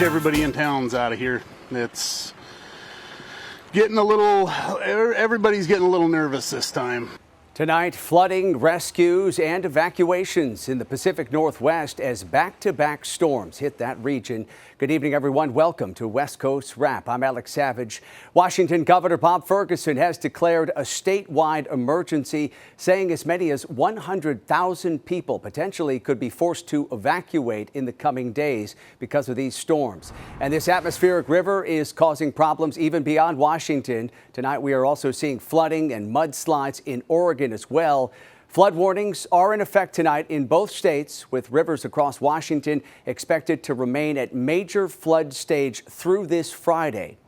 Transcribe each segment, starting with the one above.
everybody in town's out of here. It's getting everybody's getting a little nervous this time. Tonight, flooding, rescues, and evacuations in the Pacific Northwest as back-to-back storms hit that region. Good evening, everyone. Welcome to West Coast Wrap. I'm Alex Savage. Washington Governor Bob Ferguson has declared a statewide emergency, saying as many as 100,000 people potentially could be forced to evacuate in the coming days because of these storms. And this atmospheric river is causing problems even beyond Washington. Tonight, we are also seeing flooding and mudslides in Oregon as well. Flood warnings are in effect tonight in both states, with rivers across Washington expected to remain at major flood stage through this Friday.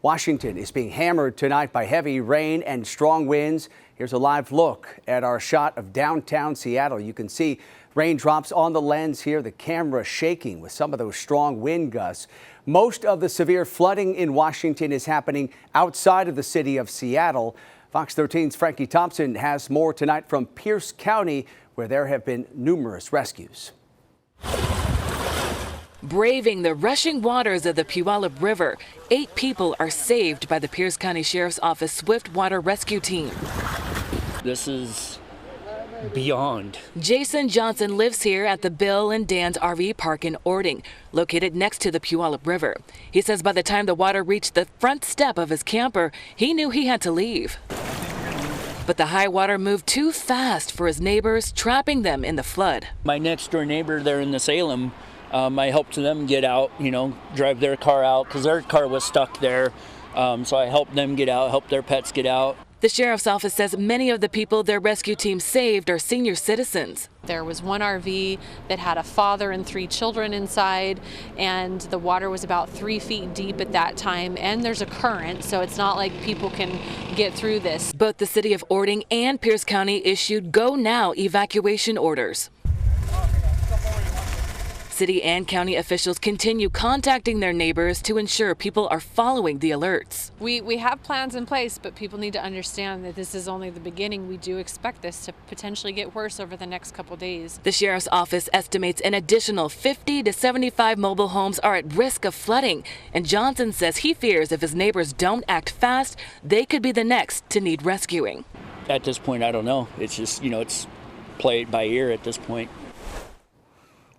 Washington is being hammered tonight by heavy rain and strong winds. Here's a live look at our shot of downtown Seattle. You can see raindrops on the lens here, the camera shaking with some of those strong wind gusts. Most of the severe flooding in Washington is happening outside of the city of Seattle. Fox 13's Frankie Thompson has more tonight from Pierce County, where there have been numerous rescues. Braving the rushing waters of the Puyallup River, 8 people are saved by the Pierce County Sheriff's Office Swift Water Rescue Team. This is beyond. Jason Johnson lives here at the Bill and Dan's RV Park in Ording, located next to the Puyallup River. He says by the time the water reached the front step of his camper, he knew he had to leave. But the high water moved too fast for his neighbors, trapping them in the flood. My next door neighbor there in the Salem, I helped them get out, drive their car out because their car was stuck there. So I helped them get out, helped their pets get out. The sheriff's office says many of the people their rescue team saved are senior citizens. There was one RV that had a father and 3 children inside, and the water was about 3 feet deep at that time, and there's a current, so it's not like people can get through this. Both the city of Ording and Pierce County issued go now evacuation orders. City and county officials continue contacting their neighbors to ensure people are following the alerts. We have plans in place, but people need to understand that this is only the beginning. We do expect this to potentially get worse over the next couple days. The sheriff's office estimates an additional 50 to 75 mobile homes are at risk of flooding. And Johnson says he fears if his neighbors don't act fast, they could be the next to need rescuing. At this point, I don't know. It's just, it's play it by ear at this point.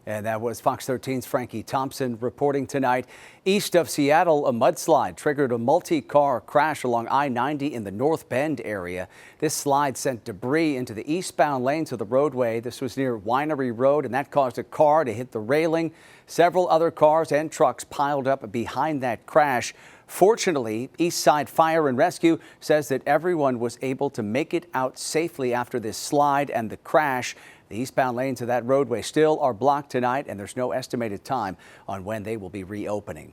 And that was Fox 13's Frankie Thompson reporting tonight. East of Seattle, a mudslide triggered a multi-car crash along I-90 in the North Bend area. This slide sent debris into the eastbound lanes of the roadway. This was near Winery Road, and that caused a car to hit the railing. Several other cars and trucks piled up behind that crash. Fortunately, East Side Fire and Rescue says that everyone was able to make it out safely after this slide and the crash. The eastbound lanes of that roadway still are blocked tonight, and there's no estimated time on when they will be reopening.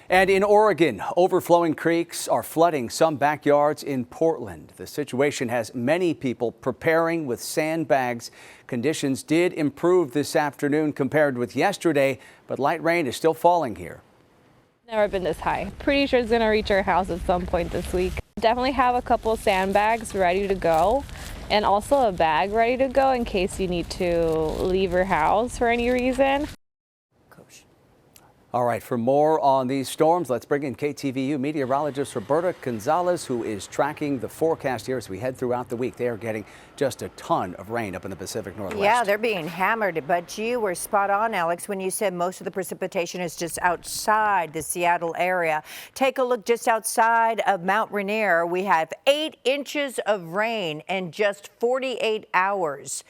And in Oregon, overflowing creeks are flooding some backyards in Portland. The situation has many people preparing with sandbags. Conditions did improve this afternoon compared with yesterday, but light rain is still falling here. Never been this high. Pretty sure it's going to reach our house at some point this week. Definitely have a couple sandbags ready to go, and also a bag ready to go in case you need to leave your house for any reason. All right, for more on these storms, let's bring in KTVU meteorologist Roberta Gonzalez, who is tracking the forecast here as we head throughout the week. They are getting just a ton of rain up in the Pacific Northwest. Yeah, they're being hammered, but you were spot on, Alex, when you said most of the precipitation is just outside the Seattle area. Take a look just outside of Mount Rainier. We have 8 inches of rain in just 48 hours.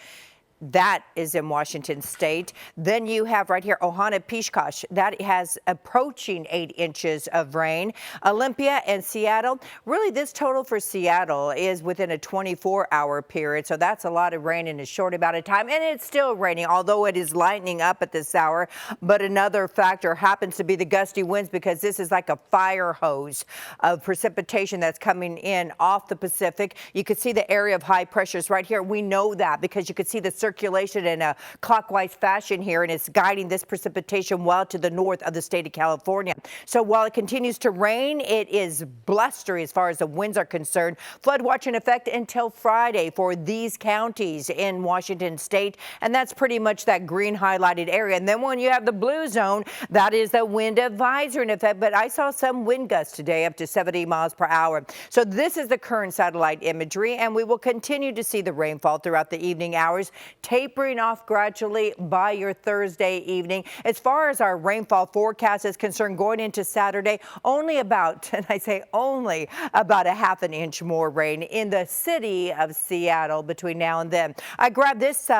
That is in Washington State. Then you have right here Ohana-Pishkosh. That has approaching 8 inches of rain. Olympia and Seattle. Really, this total for Seattle is within a 24-hour period. So that's a lot of rain in a short amount of time. And it's still raining, although it is lightening up at this hour. But another factor happens to be the gusty winds, because this is like a fire hose of precipitation that's coming in off the Pacific. You can see the area of high pressures right here. We know that because you can see the circulation in a clockwise fashion here, and it's guiding this precipitation well to the north of the state of California. So while it continues to rain, it is blustery as far as the winds are concerned. Flood watch in effect until Friday for these counties in Washington state, and that's pretty much that green highlighted area. And then when you have the blue zone, that is the wind advisory in effect. But I saw some wind gusts today up to 70 miles per hour. So this is the current satellite imagery, and we will continue to see the rainfall throughout the evening hours, tapering off gradually by your Thursday evening. As far as our rainfall forecast is concerned, going into Saturday, only about, and I say only about a half an inch more rain in the city of Seattle between now and then. I grabbed this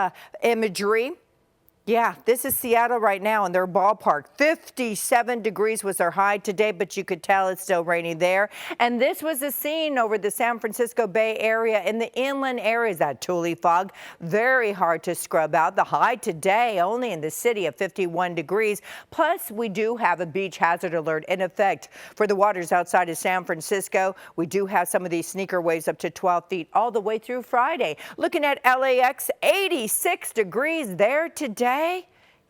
imagery. Yeah, this is Seattle right now in their ballpark. 57 degrees was their high today, but you could tell it's still raining there. And this was the scene over the San Francisco Bay Area in the inland areas, that Tule fog. Very hard to scrub out. The high today only in the city of 51 degrees. Plus, we do have a beach hazard alert in effect for the waters outside of San Francisco. We do have some of these sneaker waves up to 12 feet all the way through Friday. Looking at LAX, 86 degrees there today.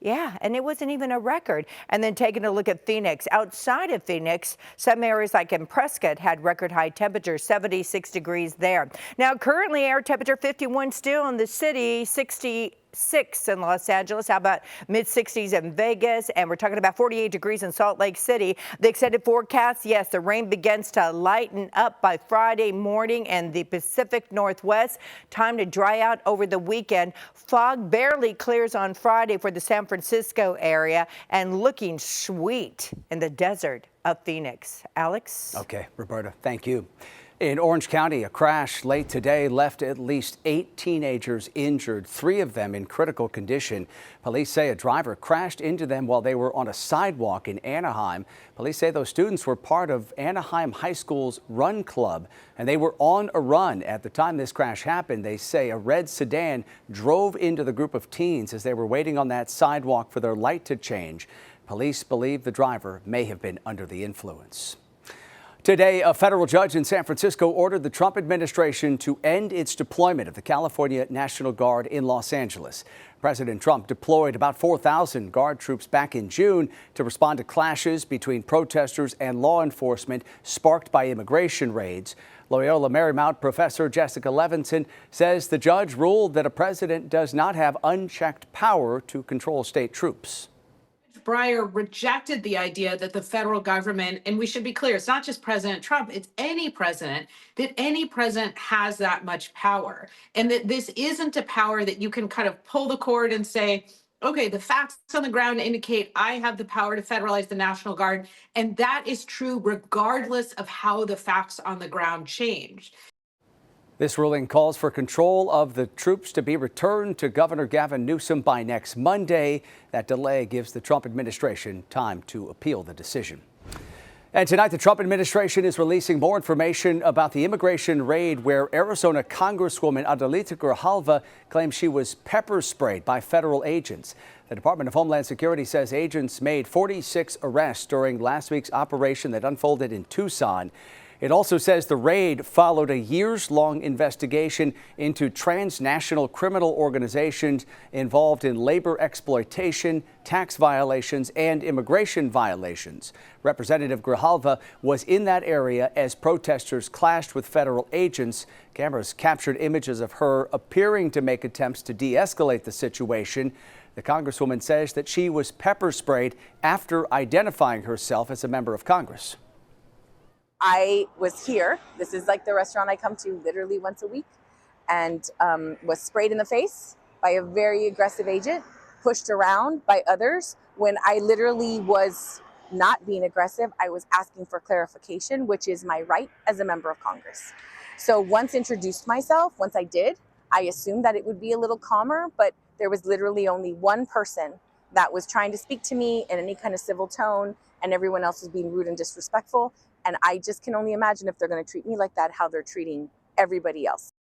Yeah, and it wasn't even a record. And then taking a look at Phoenix. Outside of Phoenix, some areas like in Prescott had record high temperatures, 76 degrees there. Now, currently air temperature 51 still in the city, 66 in Los Angeles. How about mid-60s in Vegas? And we're talking about 48 degrees in Salt Lake City. The extended forecast, yes, the rain begins to lighten up by Friday morning in the Pacific Northwest. Time to dry out over the weekend. Fog barely clears on Friday for the San Francisco area and looking sweet in the desert of Phoenix. Alex? Okay, Roberta, thank you. In Orange County, a crash late today left at least 8 teenagers injured, 3 of them in critical condition. Police say a driver crashed into them while they were on a sidewalk in Anaheim. Police say those students were part of Anaheim High School's Run Club, and they were on a run. At the time this crash happened, they say a red sedan drove into the group of teens as they were waiting on that sidewalk for their light to change. Police believe the driver may have been under the influence. Today, a federal judge in San Francisco ordered the Trump administration to end its deployment of the California National Guard in Los Angeles. President Trump deployed about 4,000 Guard troops back in June to respond to clashes between protesters and law enforcement sparked by immigration raids. Loyola Marymount professor Jessica Levinson says the judge ruled that a president does not have unchecked power to control state troops. Breyer rejected the idea that the federal government, and we should be clear, it's not just President Trump, it's any president, that any president has that much power. And that this isn't a power that you can kind of pull the cord and say, okay, the facts on the ground indicate I have the power to federalize the National Guard. And that is true regardless of how the facts on the ground change. This ruling calls for control of the troops to be returned to Governor Gavin Newsom by next Monday. That delay gives the Trump administration time to appeal the decision. And tonight, the Trump administration is releasing more information about the immigration raid where Arizona Congresswoman Adelita Grijalva claims she was pepper sprayed by federal agents. The Department of Homeland Security says agents made 46 arrests during last week's operation that unfolded in Tucson. It also says the raid followed a years-long investigation into transnational criminal organizations involved in labor exploitation, tax violations, and immigration violations. Representative Grijalva was in that area as protesters clashed with federal agents. Cameras captured images of her appearing to make attempts to de-escalate the situation. The Congresswoman says that she was pepper sprayed after identifying herself as a member of Congress. I was here. This is like the restaurant I come to literally once a week, and was sprayed in the face by a very aggressive agent, pushed around by others when I literally was not being aggressive. I was asking for clarification, which is my right as a member of Congress. So once introduced myself, once I did, I assumed that it would be a little calmer, but there was literally only one person that was trying to speak to me in any kind of civil tone, and everyone else was being rude and disrespectful. And I just can only imagine if they're going to treat me like that, how they're treating everybody else.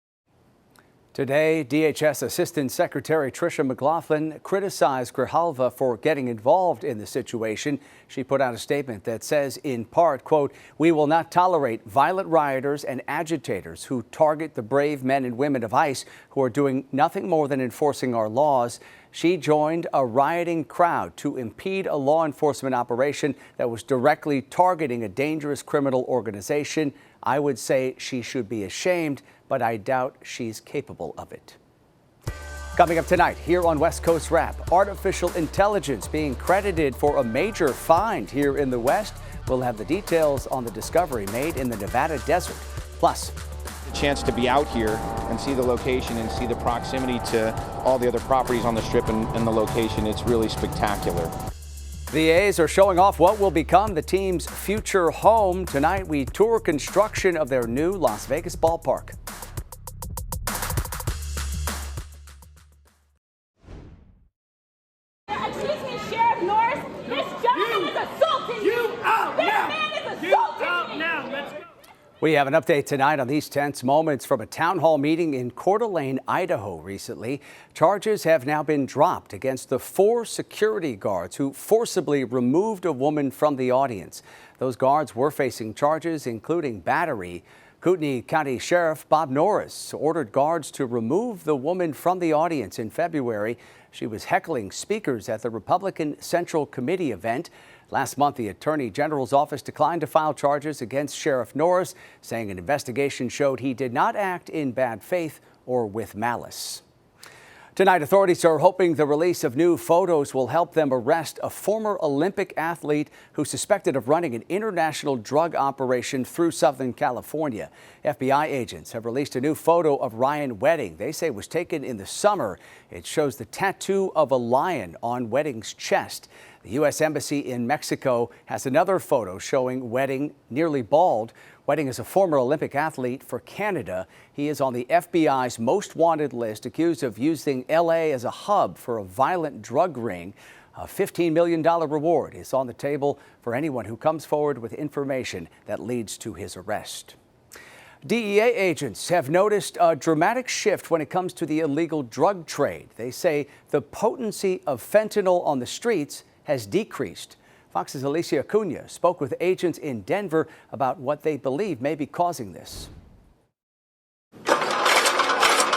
Today, DHS Assistant Secretary Tricia McLaughlin criticized Grijalva for getting involved in the situation. She put out a statement that says, in part, quote, "We will not tolerate violent rioters and agitators who target the brave men and women of ICE who are doing nothing more than enforcing our laws." She joined a rioting crowd to impede a law enforcement operation that was directly targeting a dangerous criminal organization. I would say she should be ashamed, but I doubt she's capable of it. Coming up tonight here on West Coast Wrap, artificial intelligence being credited for a major find here in the West. We'll have the details on the discovery made in the Nevada desert. Plus, the chance to be out here and see the location and see the proximity to all the other properties on the strip and the location, it's really spectacular. the A's are showing off what will become the team's future home. Tonight, we tour construction of their new Las Vegas ballpark. Excuse me, Sheriff Norris. This gentleman is assaulting me. You out now. This man is assaulting me. Now, let's go. We have an update tonight on these tense moments from a town hall meeting in Coeur d'Alene, Idaho recently. Charges have now been dropped against the 4 security guards who forcibly removed a woman from the audience. Those guards were facing charges including battery. Kootenai County Sheriff Bob Norris ordered guards to remove the woman from the audience in February. She was heckling speakers at the Republican Central Committee event. Last month, the Attorney General's office declined to file charges against Sheriff Norris, saying an investigation showed he did not act in bad faith or with malice. Tonight, authorities are hoping the release of new photos will help them arrest a former Olympic athlete who's suspected of running an international drug operation through Southern California. FBI agents have released a new photo of Ryan Wedding. They say it was taken in the summer. It shows the tattoo of a lion on Wedding's chest. The U.S. Embassy in Mexico has another photo showing Wedding nearly bald. Wedding is a former Olympic athlete for Canada. He is on the FBI's most wanted list, accused of using L.A. as a hub for a violent drug ring. A $15 million reward is on the table for anyone who comes forward with information that leads to his arrest. DEA agents have noticed a dramatic shift when it comes to the illegal drug trade. They say the potency of fentanyl on the streets has decreased. Fox's Alicia Acuna spoke with agents in Denver about what they believe may be causing this.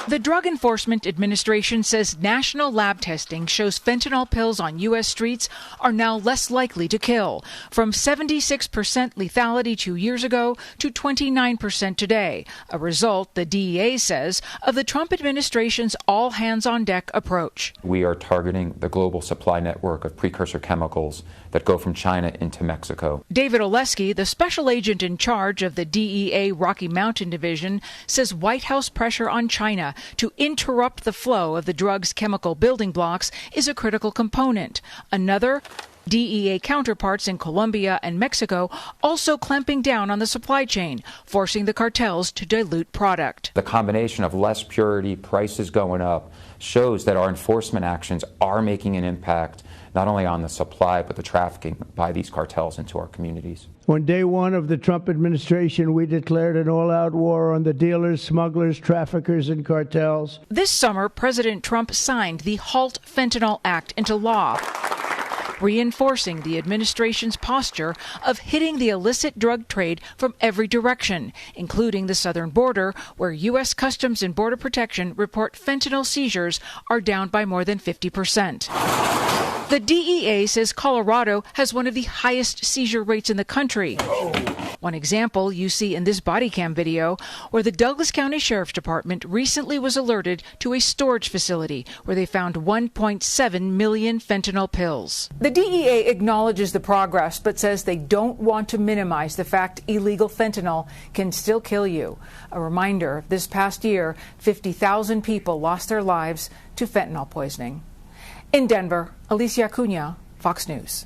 The Drug Enforcement Administration says national lab testing shows fentanyl pills on U.S. streets are now less likely to kill, from 76% lethality 2 years ago to 29% today, a result, the DEA says, of the Trump administration's all-hands-on-deck approach. We are targeting the global supply network of precursor chemicals that go from China into Mexico. David Oleski, the special agent in charge of the DEA Rocky Mountain Division, says White House pressure on China to interrupt the flow of the drug's chemical building blocks is a critical component. Another, DEA counterparts in Colombia and Mexico also clamping down on the supply chain, forcing the cartels to dilute product. The combination of less purity, prices going up, shows that our enforcement actions are making an impact not only on the supply but the trafficking by these cartels into our communities. On day one of the Trump administration, we declared an all-out war on the dealers, smugglers, traffickers, and cartels. This summer, President Trump signed the Halt Fentanyl Act into law, reinforcing the administration's posture of hitting the illicit drug trade from every direction, including the southern border, where U.S. Customs and Border Protection report fentanyl seizures are down by more than 50%. The DEA says Colorado has one of the highest seizure rates in the country. One example you see in this body cam video, where the Douglas County Sheriff's Department recently was alerted to a storage facility where they found 1.7 million fentanyl pills. The DEA acknowledges the progress, but says they don't want to minimize the fact illegal fentanyl can still kill you. A reminder, this past year, 50,000 people lost their lives to fentanyl poisoning. In Denver, Alicia Acuna, Fox News.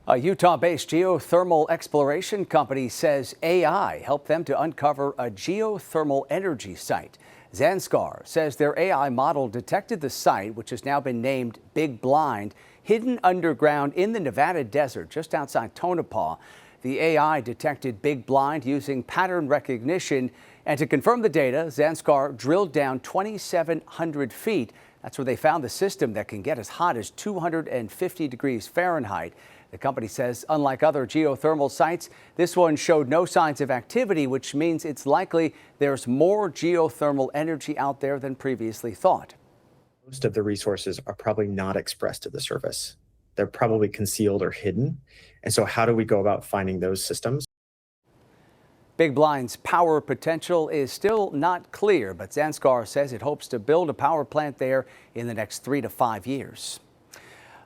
A Utah-based geothermal exploration company says AI helped them to uncover a geothermal energy site. Zanskar says their AI model detected the site, which has now been named Big Blind, hidden underground in the Nevada desert just outside Tonopah. The AI detected Big Blind using pattern recognition. And to confirm the data, Zanskar drilled down 2,700 feet. That's where they found the system that can get as hot as 250 degrees Fahrenheit. The company says, unlike other geothermal sites, this one showed no signs of activity, which means it's likely there's more geothermal energy out there than previously thought. Most of the resources are probably not expressed to the surface. They're probably concealed or hidden. And so how do we go about finding those systems? Big Blind's power potential is still not clear, but Zanskar says it hopes to build a power plant there in the next 3 to 5 years.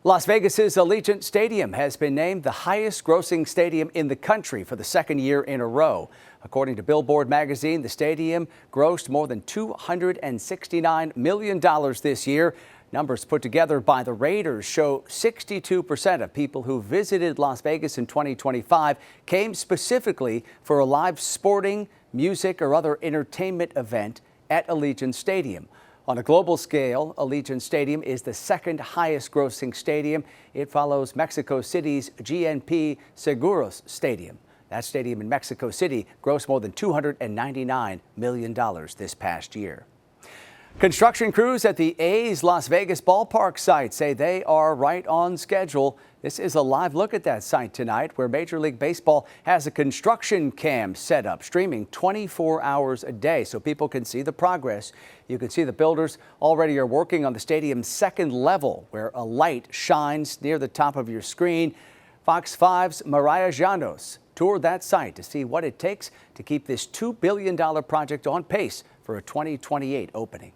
Las Vegas's Allegiant Stadium has been named the highest grossing stadium in the country for the second year in a row. According to Billboard magazine, the stadium grossed more than $269 million this year. Numbers put together by the Raiders show 62% of people who visited Las Vegas in 2025 came specifically for a live sporting, music, or other entertainment event at Allegiant Stadium. On a global scale, Allegiant Stadium is the second highest grossing stadium. It follows Mexico City's GNP Seguros Stadium. That stadium in Mexico City grossed more than $299 million this past year. Construction crews at the A's Las Vegas ballpark site say they are right on schedule. This is a live look at that site tonight, where Major League Baseball has a construction cam set up, streaming 24 hours a day so people can see the progress. You can see the builders already are working on the stadium's second level, where a light shines near the top of your screen. Fox 5's Mariah Llanos toured that site to see what it takes to keep this $2 billion project on pace for a 2028 opening.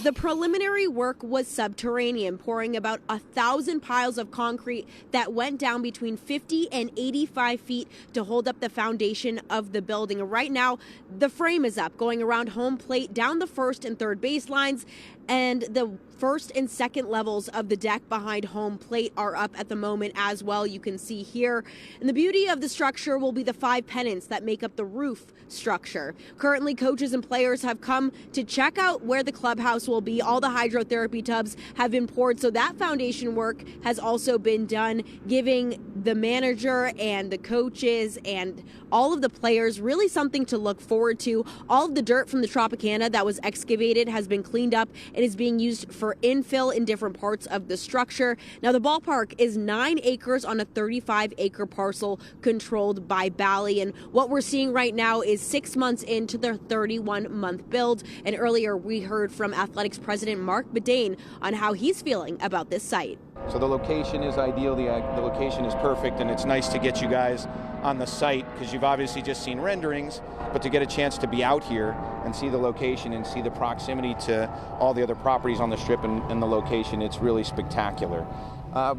The preliminary work was subterranean, pouring about 1,000 piles of concrete that went down between 50 and 85 feet to hold up the foundation of the building. Right now, the frame is up, going around home plate, down the first and third baselines, and the first and second levels of the deck behind home plate are up at the moment as well. You can see here. And the beauty of the structure will be the 5 pennants that make up the roof structure. Currently, coaches and players have come to check out where the clubhouse will be. All the hydrotherapy tubs have been poured, so that foundation work has also been done, giving the manager and the coaches and all of the players really something to look forward to. All of the dirt from the Tropicana that was excavated has been cleaned up and is being used for infill in different parts of the structure. Now, the ballpark is 9 acres on a 35-acre parcel controlled by Bally, and what we're seeing right now is 6 months into their 31-month build. And earlier we heard from Athletics President Mark Bedane on how he's feeling about this site. So the location is ideal, the location is perfect, and it's nice to get you guys on the site because you've obviously just seen renderings, but to get a chance to be out here and see the location and see the proximity to all the other properties on the strip and the location, it's really spectacular.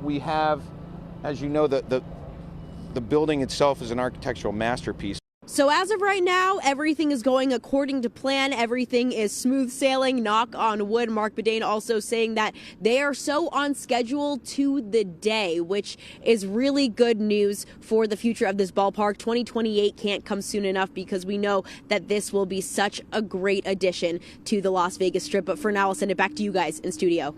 We have, as you know, the building itself is an architectural masterpiece. So as of right now, everything is going according to plan. Everything is smooth sailing, knock on wood. Mark Bedane also saying that they are so on schedule to the day, which is really good news for the future of this ballpark. 2028 can't come soon enough because we know that this will be such a great addition to the Las Vegas Strip. But for now, I'll send it back to you guys in studio.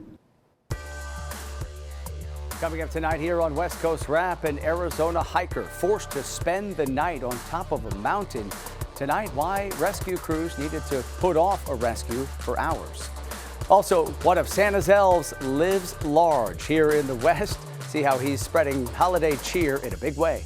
Coming up tonight here on West Coast Wrap, an Arizona hiker forced to spend the night on top of a mountain. Tonight, why rescue crews needed to put off a rescue for hours. Also, one of Santa's elves lives large here in the West. See how he's spreading holiday cheer in a big way.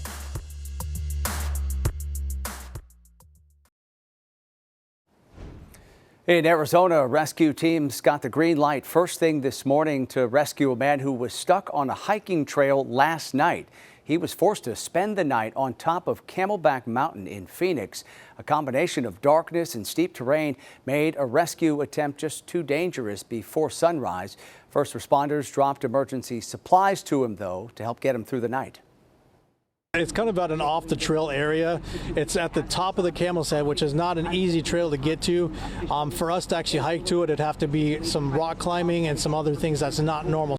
In Arizona, rescue teams got the green light first thing this morning to rescue a man who was stuck on a hiking trail last night. He was forced to spend the night on top of Camelback Mountain in Phoenix. A combination of darkness and steep terrain made a rescue attempt just too dangerous before sunrise. First responders dropped emergency supplies to him, though, to help get him through the night. It's kind of about an off-the-trail area. It's at the top of the Camel's Head, which is not an easy trail to get to. For us to actually hike to it, it'd have to be some rock climbing and some other things that's not normal.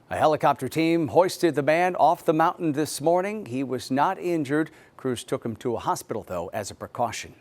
A helicopter team hoisted the man off the mountain this morning. He was not injured. Crews took him to a hospital, though, as a precaution.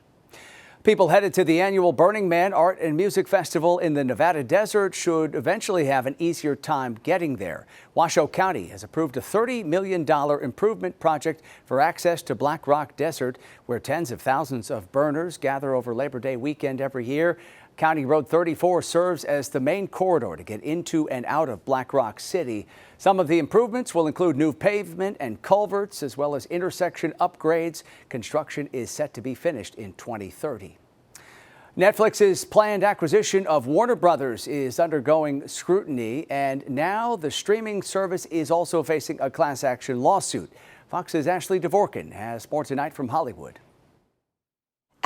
People headed to the annual Burning Man Art and Music Festival in the Nevada desert should eventually have an easier time getting there. Washoe County has approved a $30 million improvement project for access to Black Rock Desert, where tens of thousands of burners gather over Labor Day weekend every year. County Road 34 serves as the main corridor to get into and out of Black Rock City. Some of the improvements will include new pavement and culverts, as well as intersection upgrades. Construction is set to be finished in 2030. Netflix's planned acquisition of Warner Brothers is undergoing scrutiny, and now the streaming service is also facing a class action lawsuit. Fox's Ashley Dvorkin has more tonight from Hollywood.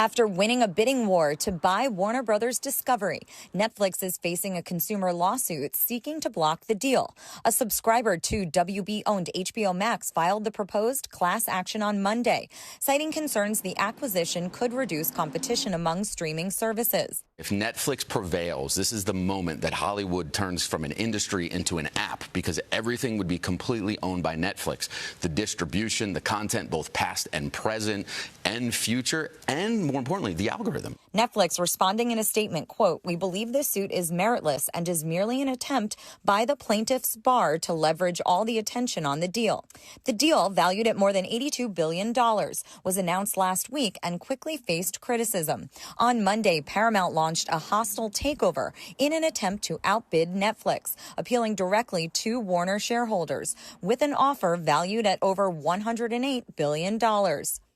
After winning a bidding war to buy Warner Brothers Discovery, Netflix is facing a consumer lawsuit seeking to block the deal. A subscriber to WB-owned HBO Max filed the proposed class action on Monday, citing concerns the acquisition could reduce competition among streaming services. If Netflix prevails, this is the moment that Hollywood turns from an industry into an app, because everything would be completely owned by Netflix. The distribution, the content, both past and present and future, and more importantly, the algorithm. Netflix responding in a statement, quote, "We believe this suit is meritless and is merely an attempt by the plaintiff's bar to leverage all the attention on the deal." The deal, valued at more than $82 billion, was announced last week and quickly faced criticism. On Monday, Paramount launched a hostile takeover in an attempt to outbid Netflix, appealing directly to Warner shareholders with an offer valued at over $108 billion.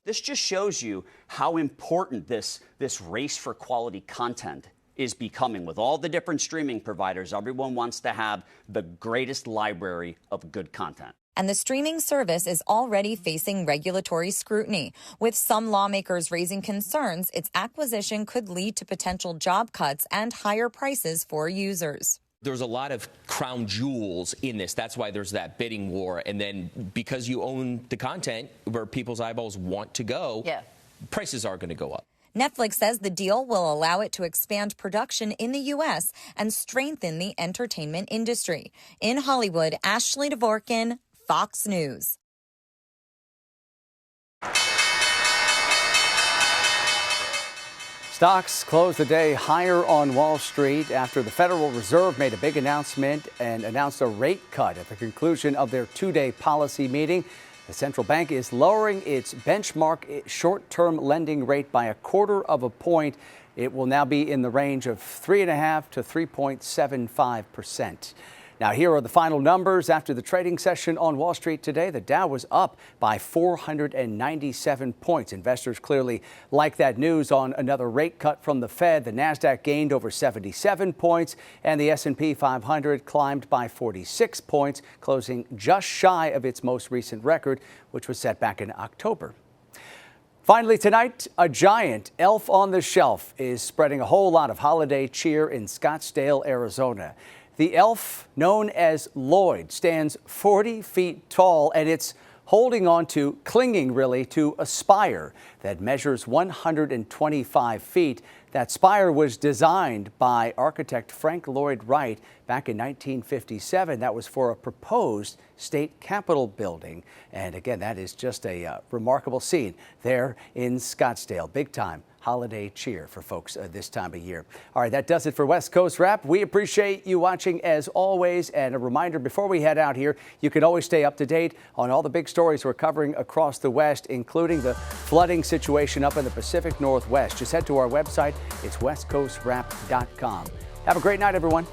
This just shows you how important this race for quality content is becoming. With all the different streaming providers, everyone wants to have the greatest library of good content. And the streaming service is already facing regulatory scrutiny, with some lawmakers raising concerns its acquisition could lead to potential job cuts and higher prices for users. There's a lot of crown jewels in this. That's why there's that bidding war. And then because you own the content where people's eyeballs want to go, prices are going to go up. Netflix says the deal will allow it to expand production in the U.S. and strengthen the entertainment industry. In Hollywood, Ashley Dvorkin, Fox News. Stocks closed the day higher on Wall Street after the Federal Reserve made a big announcement and announced a rate cut at the conclusion of their two-day policy meeting. The central bank is lowering its benchmark short-term lending rate by 1/4 of a point. It will now be in the range of 3.5% to 3.75%. Now, here are the final numbers after the trading session on Wall Street today. The Dow was up by 497 points. Investors clearly like that news on another rate cut from the Fed. The Nasdaq gained over 77 points, and the S&P 500 climbed by 46 points, closing just shy of its most recent record, which was set back in October. Finally tonight, a giant elf on the shelf is spreading a whole lot of holiday cheer in Scottsdale, Arizona. The elf, known as Lloyd, stands 40 feet tall, and it's clinging really to a spire that measures 125 feet. That spire was designed by architect Frank Lloyd Wright back in 1957. That was for a proposed state capitol building. And again, that is just a remarkable scene there in Scottsdale. Big time holiday cheer for folks this time of year. All right, that does it for West Coast Wrap. We appreciate you watching as always. And a reminder before we head out here, you can always stay up to date on all the big stories we're covering across the West, including the flooding situation up in the Pacific Northwest. Just head to our website. It's westcoastwrap.com. Have a great night, everyone.